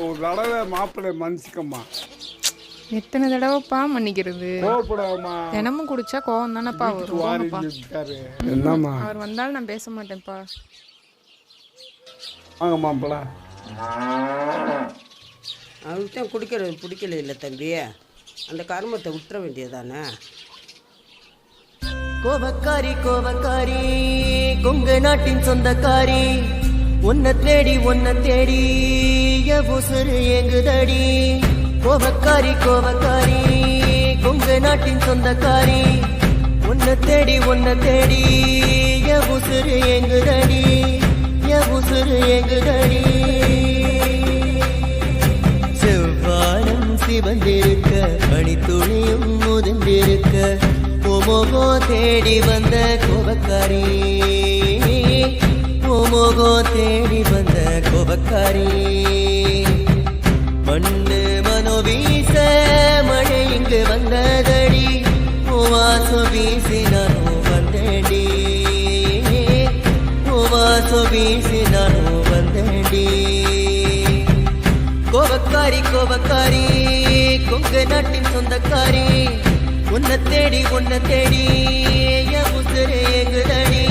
ஒரு தடவை மாப்பிள்ளை மன்னிச்சுக்கம்மா. எத்தனை தடவைப்பா மன்னிக்கிறது? கோவப்படாமா? தினமும் குடிச்சா கோவம் தானேப்பா வரும். என்னம்மா அவர் வந்தாலும் நான் பேச மாட்டேன்ப்பா. வாங்க மாப்பிள்ள. அவன்கிட்ட குடிக்கிறது பிடிக்கல இல்லை தம்பி, அந்த கர்மத்தை விட்டுற வேண்டியதானே. கோபக்காரி கோபக்காரி கொங்கு நாட்டின் சொந்தக்காரி, உன்னை தேடி உசுறு எங்குதடி. கோபக்காரி கோபக்காரி கொங்கு நாட்டின் சொந்தக்காரி, உன்னை தேடி உசுறு எங்குதடி, உசுறு எங்குதடி. செவ்வானம் சிவந்திருக்க பனித்துளியும் முதிர்ந்திருக்க, ஓமோகோ தேடி வந்த கோபக்காரி, ஓமோகோ தேடி வந்த கோபக்காரி. மண்ணு மனோ வீச மழை இங்கு வந்ததடி, வாசம் வீசி நானும் வந்தேடி, வாசம் வீசி நானும் வந்தேடி. கோபக்காரி கோபக்காரி கொங்கு நாட்டின் சொந்தக்காரி, உன்னை தேடி என் உசுரு எங்குதடி.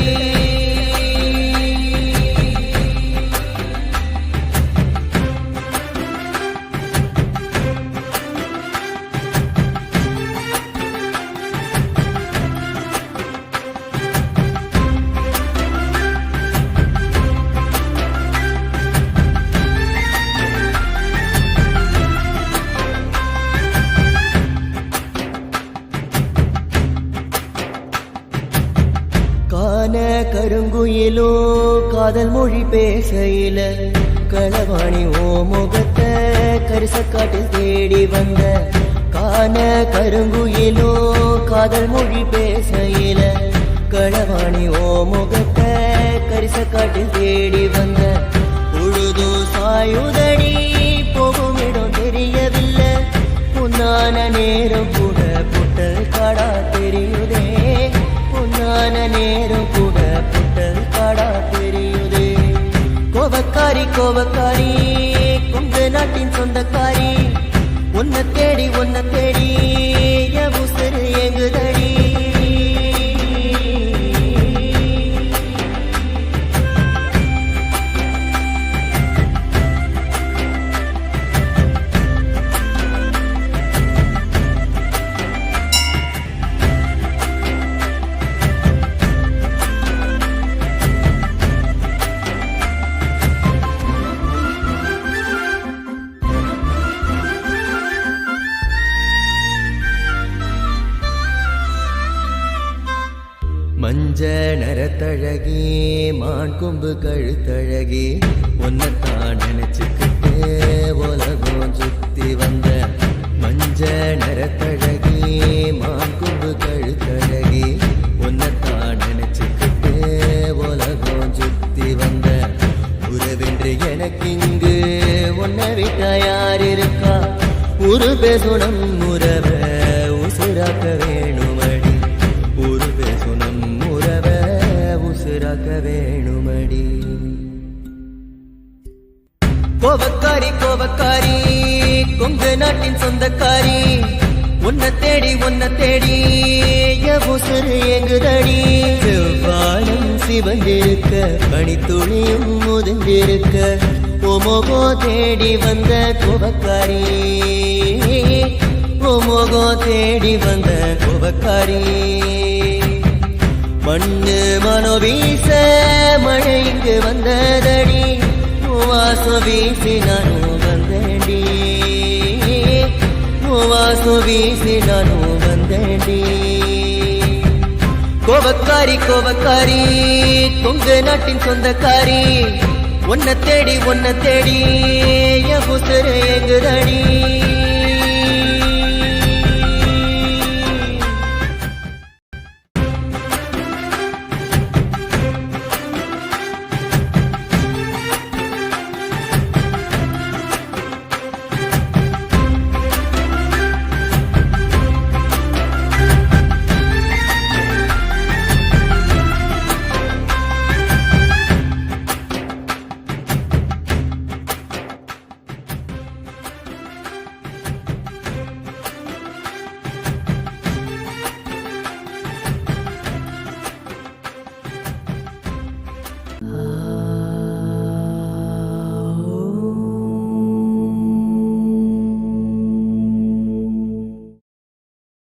கருங்குயிலோ காதல் மொழி பேசையில, களவாணி ஓ முகத்தை கரிசக்காட்டில் தேடி வந்த. காண கருங்குயிலோ காதல் மொழி பேசையில, களவாணி ஓ முகத்தை கரிசக்காட்டில் தேடி வந்த. பொழுது சாயுதடி போகும் இடம் தெரியவில்லை, பொன்னான நேரம் கூட புட்டல் காடா தெரியுதே, பொன்னான நேரம் கூட புட்டல் காடா தெரியுதே. கோபக்காரி கோபக்காரி கொங்கு நாட்டின் சொந்தக்காரி, உன்னை தேடி என் உசுரு எங்குதடி. மஞ்ச நரத்தழகி மான் கொம்பு கழுத்தழகி, உன்னைத்தான் நினைச்சுக்கிட்டு உலகம் சுத்தி வந்த. மஞ்ச நரத்தழகி மான் கொம்பு கழுத்தழகி, உன்னைத்தான் நினைச்சுக்கிட்டு உலகம் சுத்தி வந்த. உறவென்று எனக்கு இங்கு உன்னை விட்டா யார் இருக்கா, ஒரு பேசுனம் உறவ உசுராக்க வேணுமடி, ஒரு பேசுனம் உறவ உசுராக்க வேணுமடி. கோபக்காரி கோபக்காரி கொங்கு நாட்டின் சொந்தக்காரி, உன்னை தேடி என் உசுரு எங்குதடி. செவ்வானம் சிவந்திருக்க பனித்துளியும் முதிர்ந்திருக்க, ஓமோகோ தேடி வந்த கோபக்காரி, ஓமோகோ தேடி வந்த கோபக்காரி. மண்ணு மனோ வீச மழை இங்கு வந்ததடி, வாசம் வீசி நானும் வந்தேடி, வாசம் வீசி நானும் வந்தேடி. கோபக்காரி கோபக்காரி கொங்கு நாட்டின் சொந்தக்காரி, உன்னை தேடி என் உசுரு எங்குதடி.